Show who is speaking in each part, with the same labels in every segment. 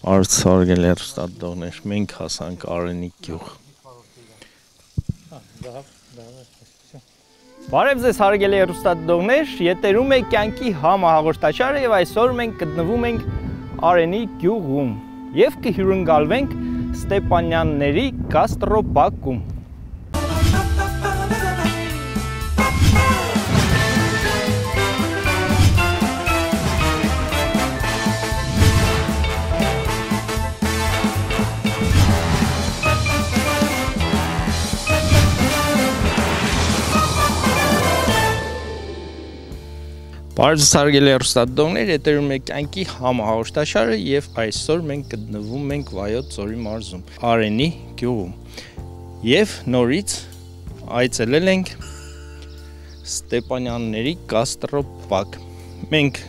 Speaker 1: Արցարգել հեռուստադիտողներ, մենք հասանք Արենի գյուղ։
Speaker 2: Բարև ձեզ հարգելի հեռուստադիտողներ, եթերում է կյանքի համահաղորդաշարը եւ այսօր մենք գտնվում ենք Արենի գյուղում եւ կհյուրընկալվենք Ստեփանյանների գաստրոբակում։
Speaker 1: Բարև ձեզ հարգելի հեռուստադիտողներ, եթերում է կյանքի համահաղորդաշարը եւ այսօր մենք գտնվում ենք Վայոց ձորի մարզում, Արենի գյուղում։ Եվ նորից այցելել ենք Ստեփանյանների գաստրոբակ։ Մենք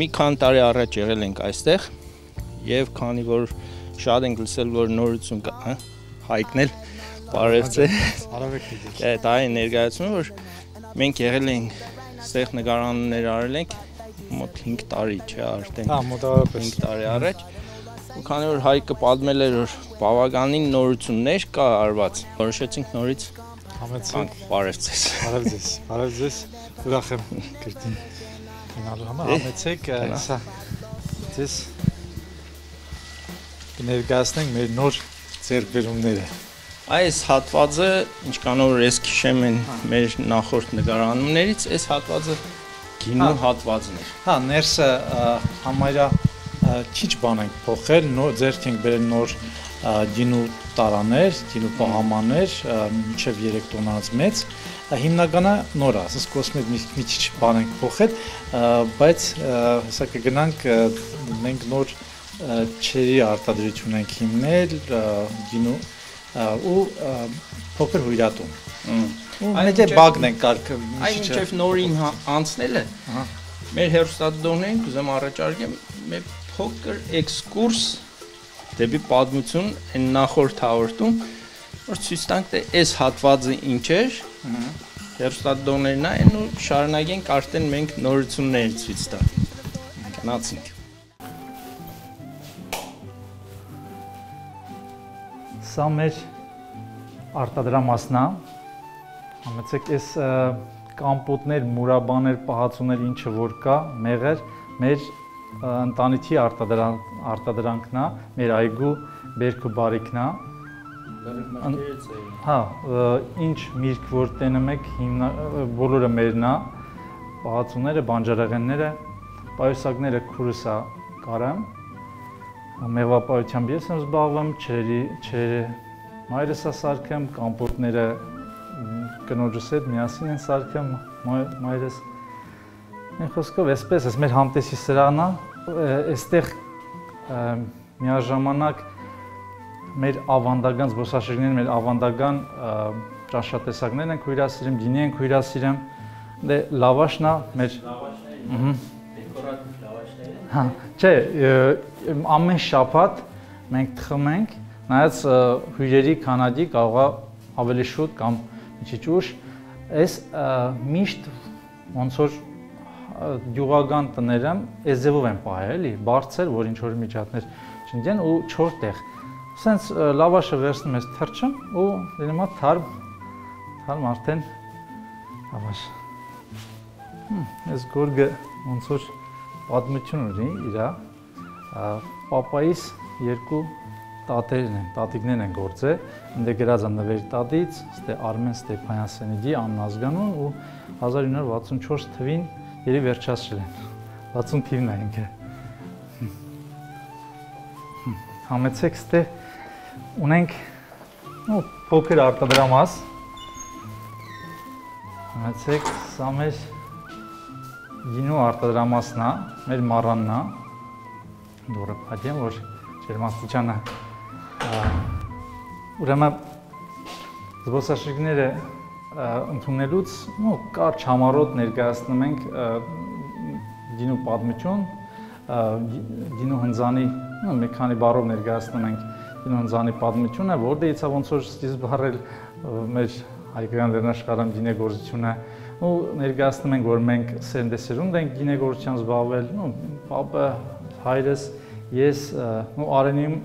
Speaker 1: մի քանի տարի առաջ եղել ենք այստեղ եւ քանի որ շատ ենք լսել, որ նորություն կա, հայկնել, բարև ձեզ։ Դա է ներկայացումը, որ մենք եղել ենք Ստեղ նկարաններ արել ենք մոտ 5 տարի, չէ, արդեն։
Speaker 3: Մոտավորապես
Speaker 1: 5 տարի առաջ։ Ու քանի որ Հայկը պատմել էր, որ բավականին նորություններ կա արված, որոշեցինք նորից
Speaker 3: համեցեք։
Speaker 1: Բարև ձեզ։
Speaker 3: Բարև ձեզ։ Բարև ձեզ։ Ուրախ եմ կրտին գնալու համար։ Համեցեք, սա ձեզ կներկայացնենք մեր նոր ձեռքբերումները։
Speaker 1: Այս հատվածը, ինչքանով ես քիշեմ են մեր նախորդ նկարանումներից, այս հատվածը գինու հատվածն էր։
Speaker 3: Հա, ներսը համարյա քիչ բան ենք փոխել, ձեռք ենք բերել նոր գինու տարաներ, գինու պահամաններ, մինչև 3 տոննաց մեծ։ Հիմնականը նոր է, ասես կոսմետ մի քիչ բան ենք փոխել, բայց հեսա կգնանք մենք նոր չերի արտադրություն ենք հիմնել, գինու ու փոքր հյուրատուն։ Այդ բակն ենք կարգում։
Speaker 1: Այն ինչև նորին անցնելը, մեր հեռուստադիտողներին կուզեմ առաջարկեմ մեր փոքր էքսկուրս դեպի պատմություն այն նախորդ հաղորդում, որ ցույց տանք թե այս հատվածը ինչ էր, հեռուստադիտողներն այն ու շարունակենք արդեն մենք նորություններ ցույց տալ։ Գնացինք։
Speaker 3: Սա մեր արտադրամասն է, համեցեք այս կամպոտներ, մուրաբաներ, պահածուներ, ինչը որ կա, մեղր, մեր ընտանիքի արտադրանքն է, մեր այգու բերք ու բարիքն է։ Հա, ինչ միրգ որ տենում եք, բոլորը մերն է, պահածուները, բանջարեղենները, պայուսակները քուրս է կարեմ։ Մեղվապահությամբ ես եմ զբաղվում, չերը մայրս է սարքեմ, կամպոտները կնոջս հետ միասին են սարքեմ, մայրս։ Մի խոսքով այսպես, այս մեր համտեսի սրահն է, այստեղ միաժամանակ մեր ավանդական զբոսաշրջիկներն, մեր ավանդական ճաշատեսակներն են հյուրասիրում, գինի են հյուրասիրում, դե լավաշն է մեր Հա, չէ, ամեն շաբաթ մենք թխում ենք, նայած հյուրերի քանակի կարող է ավելի շուտ կամ մի քիչ ուշ, այս միշտ ոնց որ գյուղական տները այս ձևով են պահել, էլի, բարձր, որ ինչ որ միջատներ չընկնեն ու 4 տեղ։ Սենց լավաշը վերցնում ես թրջում ու լինում է թարմ արդեն լավաշ։ Այս գորգը ոնց որ պատմություն ունի իրա, պապայիս 2 տատիկներն են գործել, ընդ գրած է նվեր տատից, Արմեն Ստեփանյանի աննազգանուն ու 1964 թվին երևի վերջացրել են, 60 թիվն է ինքը։ Համեցեք ստե ունենք փոքր արտադրամաս, համեցեք սա մեր գինու արտադրամասն է, մեր մառանն է, դուրը պատեմ, որ ջերմաստիճանը ուրեմն զբոսաշրջիկները ընդունելուց կարճ համառոտ ներկայացնում ենք գինու պատմություն, գինու հնձանի մի քանի բառով ներկայացնում ենք գինու հնձանի պատմությունը, որտեղից է ոնց որ սկիզբ առել մեր հայկական լեռնաշխարհում գինեգործությունը ու ներկայացնում ենք, որ մենք սերնդեսերունդ ենք գինեգործությամբ զբաղվել, պապը, հայրս, ես ու Արենիում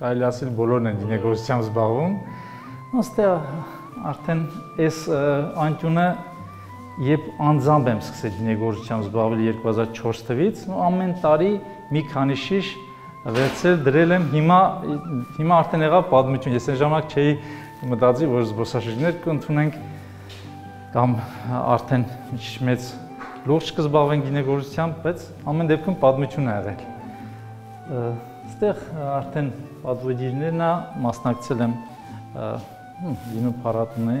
Speaker 3: կարելի ասել բոլորն են գինեգործությամբ զբաղվում։ Ոստեղ արդեն այս անկյունը երբ անձամբ եմ սկսել գինեգործությամբ զբաղվել 2004 թվականից, ու ամեն տարի մի քանի շիշ վերցրել դրել եմ, հիմա արդեն եղավ պատմություն, ես այն ժամանակ չէի մտածի, որ զբոսաշրջիկներ կընդունենք կամ արդեն մեծ լուրջ կզբաղվենք գինեգործությամբ, բայց ամեն դեպքում պատմություն է եղել։ Այստեղ արդեն պատվոգիրներն է, մասնակցել եմ գինու փառատոնի,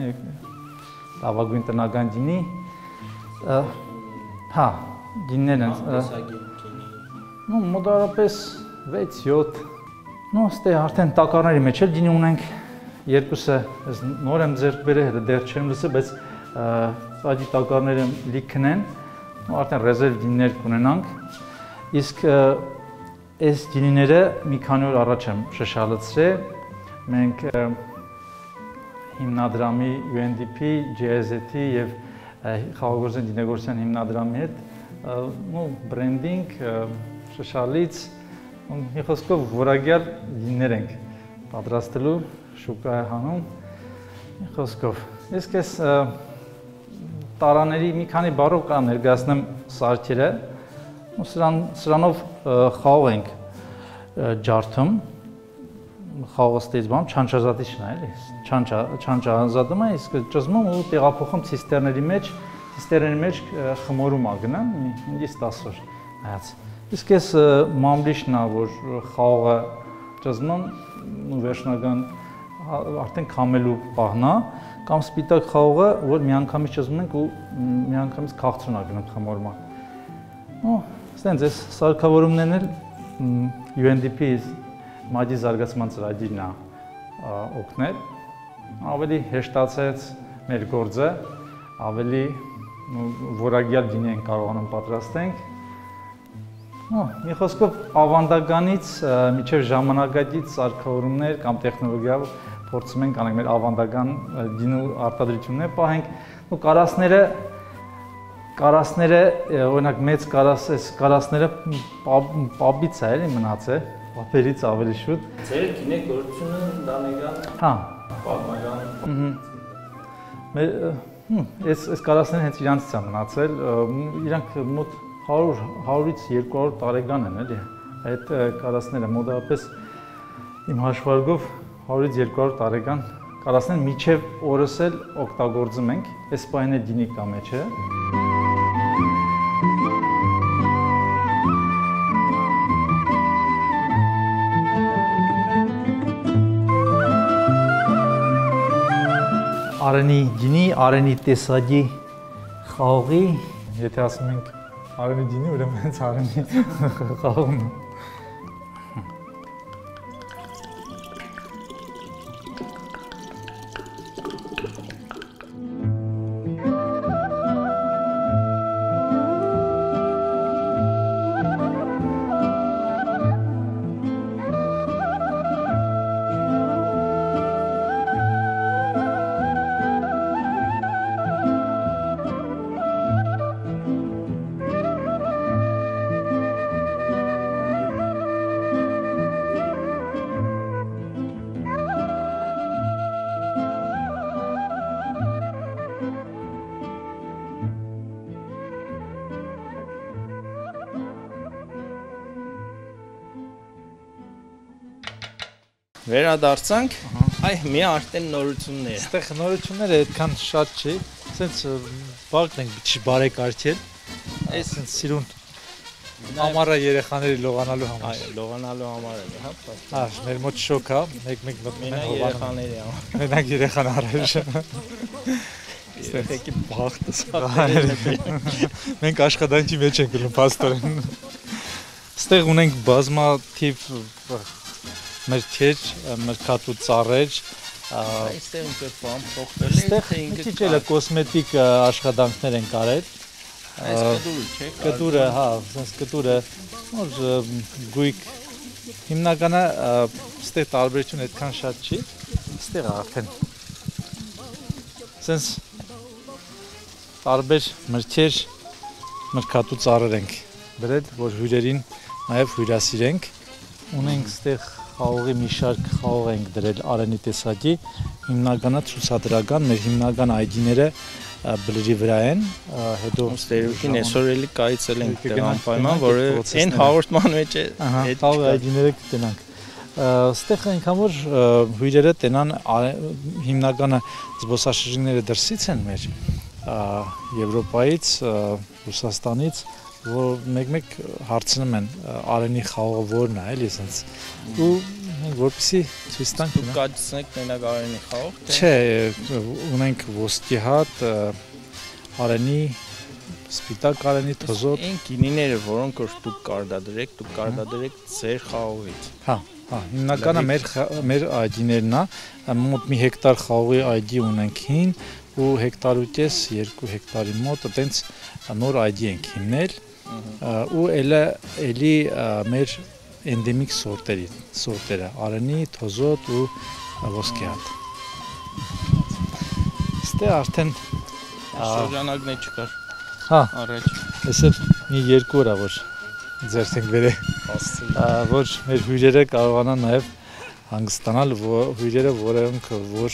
Speaker 3: լավագույն տնական գինի, հա, գիններ են, մոտավորապես 6-7, այստեղ արդեն տակառների մեջ էլ գինի ունենք, երկուսը նոր եմ ձեռք բերել, դեռ չեմ լսել, բայց սաջի տակառները լիքն են, արդեն ռեզերվ գինիներ կունենանք, իսկ այս գինիները մի քանի օր առաջ եմ շշալցրել, մենք հիմնադրամի UNDP, GIZ-ի և Խաղաղօրգան գինեգործության հիմնադրամի հետ բրենդինգ, շշալից, մի խոսքով որակյալ գինիներ ենք պատրաստելու, շուկա է հանում, մի խոսքով։ Իսկ այս տարաների մի քանի բառով կա ներկայացնեմ սարքերը, սրանով խաղող ենք ջարդում, խաղողը ստեյցբամ, չանչազատիչն է, չանչազատում է, իսկ ճզմում ու տեղափոխում ցիստերների մեջ խմորում է գնան, 5-10 օր հայաց։ Իսկ այս մամլիշն է, որ խաղողը ճզմում ու վերջնական արդեն քամելու պահն է, կամ սպիտակ խաղողը, որ միանգամից ճզմում ենք ու միանգամից քաղցրուն է գնում խմորման։ Ստենց այս սարքավորումներն էլ UNDP մաջի զարգացման ծրագիրն է օգնել, ավելի հեշտացեց մեր գործը, ավելի որակյալ գինի ենք կարողանում պատրաստենք։ Մի խոսքով ավանդականից մինչև ժամանակակից սարքավորումներ կամ տեխնոլոգիա փորձում ենք անենք մեր ավանդական գինու արտադրություններ պահենք ու կարասները օրինակ մեծ կարասները պաբից է էլի մնացել, պաբերից ավելի շուտ։
Speaker 2: Ձեր գինեգործությունը ընտանեկան
Speaker 3: հա
Speaker 2: պատմական
Speaker 3: այս կարասները հենց իրանցից է մնացել, իրանք մոտ 100-ից 200 տարեկան են էլի, այդ կարասները մոտավորապես իմ հաշվարկով 100-ից 200 տարեկան կարասներ մինչև օրս էլ օգտագործում ենք, այս պահին էլ գինի կա մեջը։ Արենի գինի, Արենի տեսակի խաղողի, եթե ասում ենք Արենի գինի, ուրեմն հենց Արենի խաղողն է։
Speaker 2: Վերադարձանք, այ մի արդեն նորություններ։
Speaker 3: Այստեղ նորությունները այդքան շատ չի, սենց բաղն ենք չի բարեկարգել, այս սենց սիրուն ամառը երեխաների լողանալու համար։
Speaker 2: Այո, լողանալու համար է, հա։
Speaker 3: Հա, մեր մոտ շոկ է, մեկ մտնում են
Speaker 2: երեխաների համար։
Speaker 3: Մենակ երեխան առայժ։
Speaker 2: Երեխեքի բախտը սա։
Speaker 3: Մենք աշխատանքի մեջ ենք գնում փաստորեն։ Այստեղ ունենք բազմաթիվ մրգեր, մրգատու ծառեր,
Speaker 2: այստեղ ինչ-որ բան փոխվել է,
Speaker 3: այստեղ մի քիչ էլ կոսմետիկ աշխատանքներ են կարել։
Speaker 2: Այս կտուրը չէ։
Speaker 3: Կտուրը, հա, sense կտուրը, որ գույք հիմնականը այստեղ տարբերություն այդքան շատ չի, այստեղ արդեն sense տարբեր մրգեր, մրգատու ծառեր ենք բերել, որ հյուրերին նաև հյուրասիրենք։ ունենք ստեղ խաղողի մի շարք խաղող ենք դրել Արենի տեսակի, հիմնականը ցուցադրական, մեր հիմնական ID-ները բլրի վրա են, հետո
Speaker 1: ստերուկին այսօր էլի կայցել ենք տեղան պայման, որը այն հաղորդման մեջ է
Speaker 3: հետ ID-ները կտենանք։ Ստեղ այնքան որ հյուրերը տենան հիմնականը զբոսաշրջիկները դրսից են մեր Եվրոպայից, Ռուսաստանից, որ մեկ-մեկ հարցնում են Արենի խաղողը որն է, էլի ասենց։ Ու մենք որպեսզի ցույց տանք։
Speaker 1: Դուք կացնեք մենակ Արենի խաղող, թե։
Speaker 3: Չէ, ունենք ոսկի հատ, Արենի, սպիտակ Արենի թոզոտ։
Speaker 1: Այն գինիները, որոնք որ դուք կարտադրեք ձեր խաղողից։
Speaker 3: Հա, հիմնականը մեր ID-ներն է, մոտ մի հեկտար խաղողի ID ունենք հին ու հեկտար ու կես, 2 հեկտարի մոտ, այտենց նոր ID ենք հիմնել ու էլի մեր էնդեմիկ սորտերը, Արենի, թոզոտ ու ոսկի հատ։ Ստե արդեն
Speaker 1: շրջանակն է չկար։
Speaker 3: Հա,
Speaker 1: առաջ։
Speaker 3: Ես մի 2 օր որ ձերք ենք վերել, որ մեր հյուրերը կարողանան նաև հանգստանալ հյուրերը, որոնք որ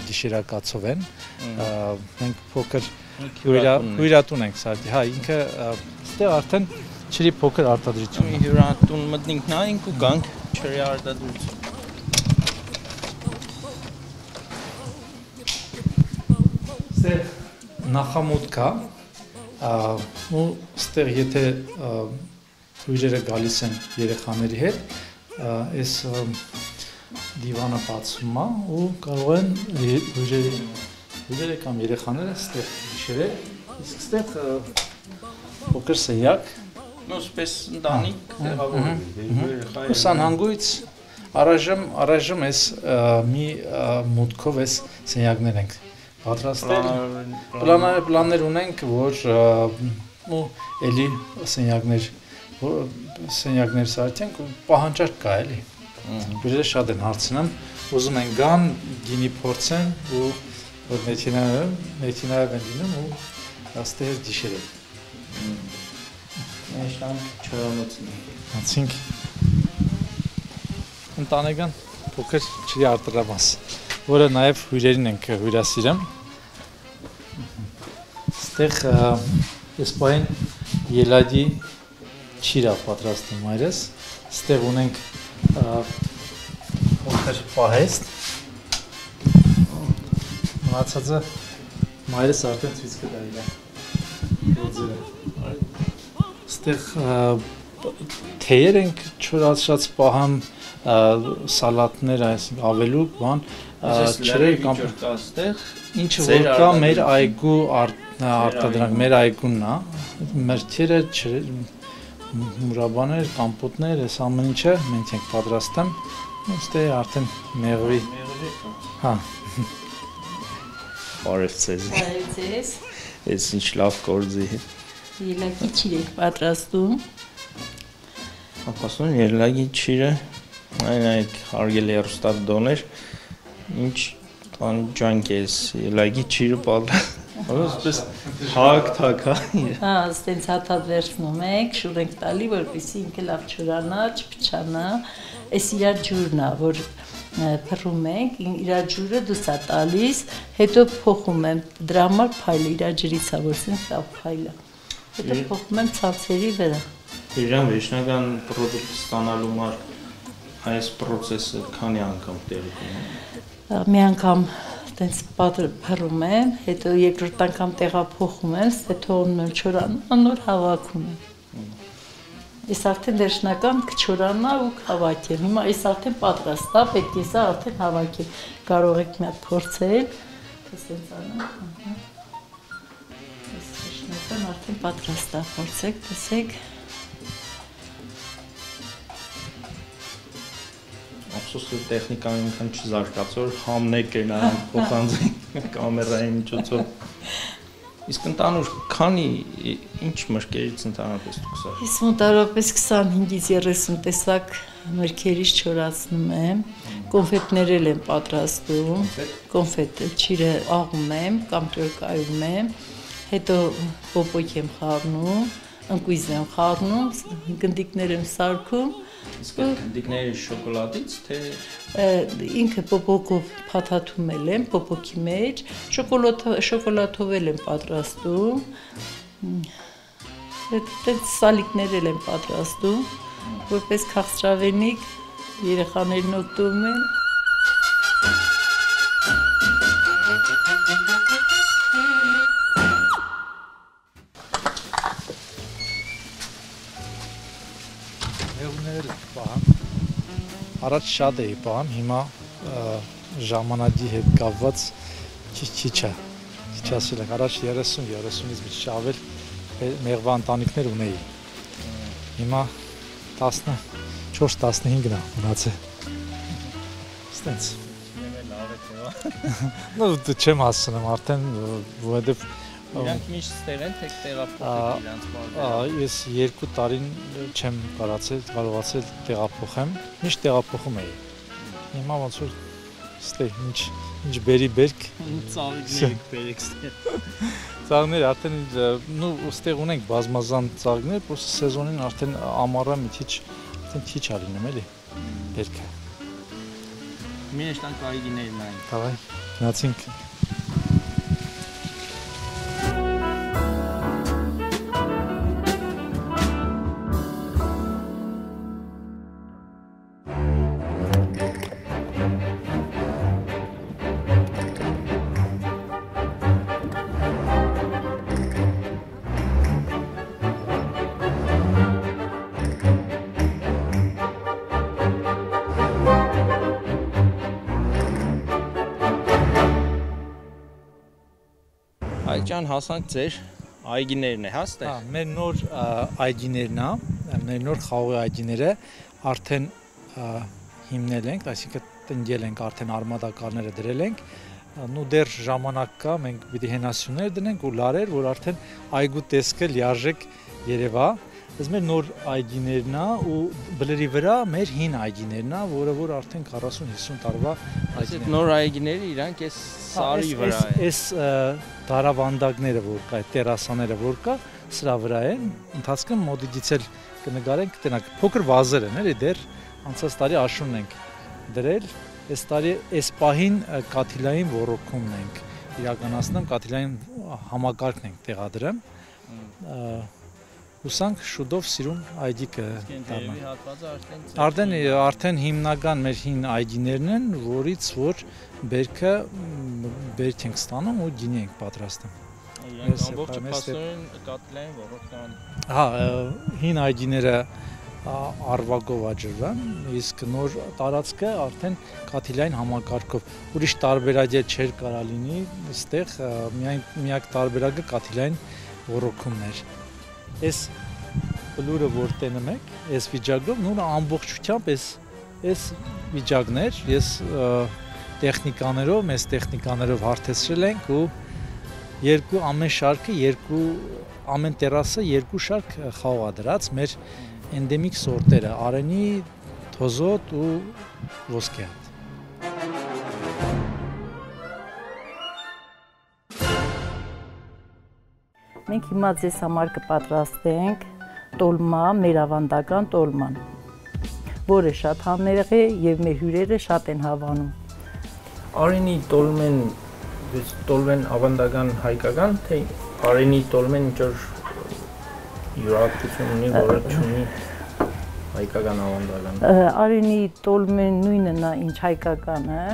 Speaker 3: գիշերակացով են, մենք փոքր հյուրատուն ենք սարդի, հա, ինքը ստեղ արդեն չրի փոքր արտադրություն։
Speaker 1: Մի հյուրատուն մտնենք նայենք ու գանք չրի արտադրություն։
Speaker 3: Ստեղ նախամուտք է, ու ստեղ եթե հյուրերը գալիս են երեխաների հետ, այս դիվանը բացվում է ու կարող են հյուրերը կամ երեխաները ստեղ գիշերել, իսկ ստեղ փոքր սենյակ,
Speaker 1: նույնպես ընտանիք տեղավորվել։
Speaker 3: Ուսանհանգույց առայժմ այս մի մուտքով այս սենյակներ ենք պատրաստել, պլաններ ունենք, որ էլի սենյակներ սարքենք ու պահանջարկ կա էլի։ Հյուրերը շատ են հարցնում, ուզում են գան, գինի փորձեն ու որ մեքենայով են լինում ու ստեղ գիշերել։
Speaker 1: Մեջտան չորամոցն է։
Speaker 3: Անցինք ընտանեկան փոքր ջրի արտադրամաս, որը նաև հյուրերին ենք հյուրասիրում։ Ստեղ այս պահին ելադի չիրա պատրաստում մայրս, ստեղ ունենք փոքր պահեստ, մնացածը մայրս արդեն ցույց կտա իրան։ Ստեղ թեյեր ենք չորացրած պահում, սալատներ, այսինքն ավելուկ բան, չրեր կամ ինչը որ կա մեր այգու արտադրանք, մեր այգունն է, մրգերը, մուրաբաներ, կամպոտներ, այս ամեն ինչը մենք ենք պատրաստում, ստեղ արդեն մեղվի, հա։
Speaker 1: Բարև ձեզ։
Speaker 4: Բարև ձեզ։
Speaker 1: Այս ինչ լավ գործի։
Speaker 4: Ելագի չիր եք պատրաստում։
Speaker 1: Ապասուն ելագի չիրը, այն հարգելի հեռուստադիտողներ, ինչ ջանք է այս ելագի չիրը պատրաստում։ Որպես հակ,
Speaker 4: հա, ստենց հատատ վերցնում եք, շուր ենք տալի, որպեսզի ինքը լավ չորանա, չփչանա։ Այս իր ջուրն է, որ փռում ենք, իր ջուրը դուս է տալիս, հետո փոխում եմ, դրա համար փայլը իր ջրից է, որ սենց լավ փայլը։ Հետո փոխում եմ ցանցերի վրա։
Speaker 1: Իրան վերջնական պրոդուկտ ստանալու համար այս process-ը քանի անգամ տեղի ունի։
Speaker 4: Մի անգամ տենց փռում եմ, հետո երկրորդ անգամ տեղափոխում եմ, ստե թողնում եմ չորանա, նոր հավաքում եմ։ Այս արդեն վերջնական կչորանա ու հավաքեմ։ Հիմա այս արդեն պատրաստ է, պետք է սա արդեն հավաքեմ։ Կարող եք մի հատ փորձել, տեսեք անա։ Այս վերջնական արդեն պատրաստ է, փորձեք, տեսեք։
Speaker 1: Ափսոս որ տեխնիկան ինքան չզարգացոր, համն է կերնան փոխանցի կամերայի միջոցով։ Իսկ ընդանուր քանի ինչ մրգերից ընդհանրապես դուք սա։
Speaker 4: Ես մոտավորապես 25-ից 30 տեսակ մրգերից չորացնում եմ, կոնֆետներ եմ պատրաստում, կոնֆետը ճիրը աղում եմ կամ ճորկայում եմ, հետո պոպոկ եմ խառնում, ընկույզ եմ խառնում, գնդիկներ եմ սարքում,
Speaker 1: Իսկ գնդիկների շոկոլադից թե
Speaker 4: ինքը պոպոկով փաթաթում եմ, պոպոկի մեջ, շոկոլադով եմ պատրաստում։ Այդպես սալիկներ եմ պատրաստում, որպես քաղցրավենիք երեխաներն օգտվում են։
Speaker 3: Առաջ շատ էի բան, հիմա ժամանակի հետ կապված քիչ է ասել, առաջ 30-ից մի քիչ ավել մեղվա ընտանիքներ ունեի։ Հիմա 14-15-ն է մնացել։ Ստենց։ Նո չեմ հասցնում արդեն, որովհետև
Speaker 2: Իրանք միշտ ստեղ են, թե տեղափոխել իրանց բարձր։
Speaker 3: Ես 2 տարին չեմ կարողացել տեղափոխեմ, միշտ տեղափոխում էի։ Հիմա ոնց որ ստե ինչ բերի բերք,
Speaker 2: ծաղիկներ բերեք ստեղ։
Speaker 3: Ծաղիկներ արդեն ստեղ ունենք բազմազան ծաղիկներ, պրոստը սեզոնին արդեն ամառը մի քիչ է լինում էլի բերքը։
Speaker 2: Մի նշտանք այգիներն այն։
Speaker 3: Davay, գնացինք։
Speaker 2: Այջան հասանք ձեր այգիներն է, հա ստեղ։
Speaker 3: Մեր նոր այգիներն է, մեր նոր խաղողի այգիները արդեն հիմնել ենք, այսինքն տնկել ենք, արդեն արմատականները դրել ենք, ու դեռ ժամանակ կա, մենք պիտի հենասյուներ դնենք ու լարեր, որ արդեն այգու տեսքը լիարժեք երևա։ Այս մեր նոր այգիներն է ու բլրի վրա մեր հին այգիներն է, որը որ արդեն 40-50 տարվա
Speaker 2: այգիներ։ Նոր այգիները իրանք այս սարի վրա են։
Speaker 3: Այս դարավանդակները որ կա, տերասաները որ կա, սրա վրա են։ Ընթացքում մոդիդից էլ կնկարենք, տենակ փոքր վազեր են, էլի դեռ անցած տարի աշունն ենք դրել։ Այս տարի այս պահին կաթիլային ոռոգումն ենք իրականացնում, կաթիլային համակարգն ենք տեղադրում։ Հուսանք շուտով սիրուն այգի կդառնա։ Արդեն հիմնական մեր հին այգիներն են, որից որ բերքը բերք ենք ստանում ու գինի ենք պատրաստում։
Speaker 2: Ամբողջը փաստորեն կաթիլային ոռոգման։
Speaker 3: Հա, հին այգիները արվակով աջրվան, իսկ նոր տարածքը արդեն կաթիլային համակարգով։ Ուրիշ տարբերակ չէր կարա լինի, այստեղ միակ տարբերակը կաթիլային ոռոգումն էր։ Այս բլուրը որ տենում եք, այս վիճակով նույն ամբողջությամբ այս վիճակներ ես տեխնիկաներով, մեծ տեխնիկաներով հարթեցրել ենք ու ամեն տերասը 2 շարք խաղող է դրած մեր էնդեմիկ սորտերը՝ արենի, թոզոտ ու ոսկեհատ։
Speaker 4: Մենք հիմա ձեզ համար կպատրաստենք տոլմա, մեր ավանդական տոլման, որը շատ համեղ է եւ մեր հյուրերը շատ են հավանում։
Speaker 2: Արենի տոլմեն ավանդական հայկական, թե արենի տոլմեն ինչ-որ յուրահատկություն ունի, որը չունի հայկական ավանդական։
Speaker 4: Արենի տոլմեն նույնն է, ինչ հայկականը,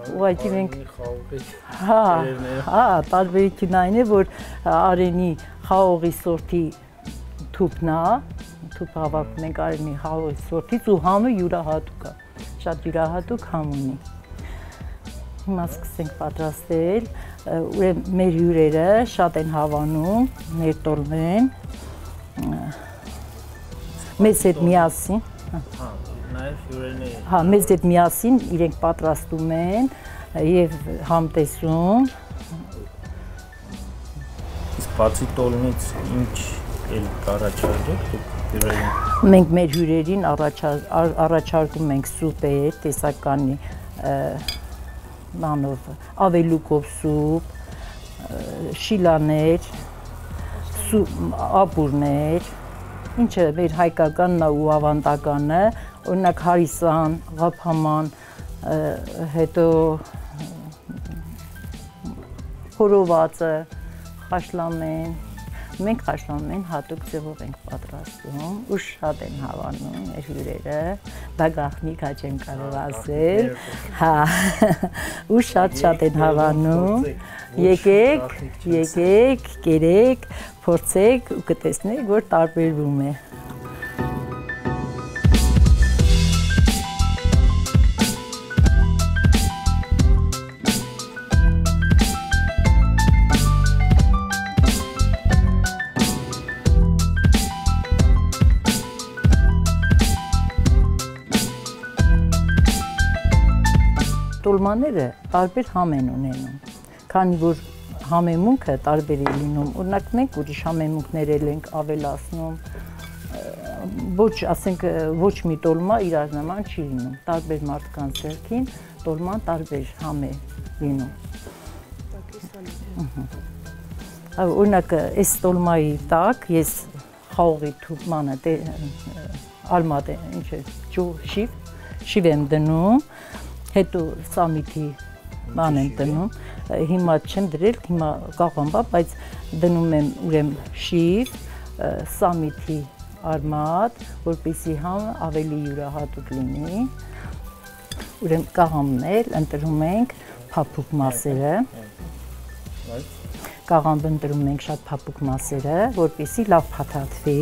Speaker 4: ուղղակի մենք տարբերությունն այն է, որ արենի խաղողի սորտի թուփն է, թուփ հավաքում ենք արենի խաղողի սորտից ու համը յուրահատուկ է, շատ յուրահատուկ համ ունի։ Հիմա սկսենք պատրաստել, ուրեմն մեր հյուրերը շատ են հավանում մեր տոլմեն, մեզ հետ միասին։ Հա, մեզ հետ միասին իրենք պատրաստում են եւ համտեսում։
Speaker 2: Իսկ բացի տոլմից ինչ էլ կառաջարկեք դուք հյուրերին։
Speaker 4: Մենք մեր հյուրերին առաջարկում ենք սուպեր, տեսականի նանով, ավելուկով սուպ, շիլաներ, ապուրներ, ինչը մեր հայկականն ու ավանդականը, օրինակ հարիսան, ղափաման, հետո խորովածը, խաշլամեն, մենք խաշլամեն հատուկ ձևով ենք պատրաստում ու շատ են հավանում մեր հյուրերը, դա գաղտնիք չեմ կարող ասել, հա, ու շատ են հավանում, եկեք, կերեք, փորձեք ու կտեսնեք, որ տարբերվում է։ Տոլմաները տարբեր համ են ունենում, քանի որ համեմունքը տարբեր է լինում, օրինակ մենք ուրիշ համեմունքներ ենք ավելացնում, ոչ մի տոլմա իրար նման չի լինում, տարբեր մարդկանց ձեռքին տոլման տարբեր համ է լինում։ Օրինակ այս տոլմայի տակ ես խաղողի թուփմանը ալմատ շիվ եմ դնում, հետո սամիթի բան եմ դնում, հիմա չեմ դրել, հիմա կաղամբա, բայց դնում եմ ուրեմն շիվ, սամիթի արմատ, որպեսզի համը ավելի յուրահատուկ լինի, ուրեմն կաղամն էլ ընտրում ենք փափուկ մասերը, կաղամբը ընտրում ենք շատ փափուկ մասերը, որպեսզի լավ փաթաթվի,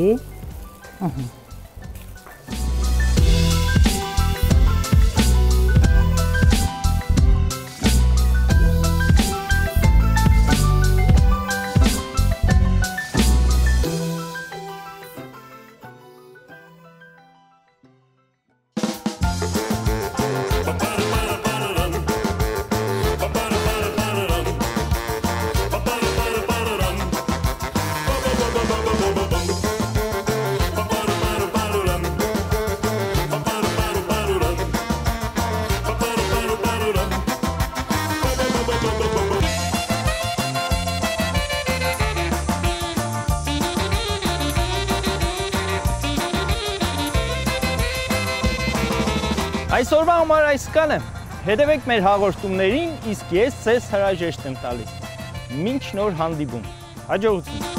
Speaker 2: Այսօրվա համար այսքանը, հետևեք մեր հաղորդումներին, իսկ ես ձեզ հրաժեշտ եմ տալիս։ Մինչ նոր հանդիպում, հաջողություն։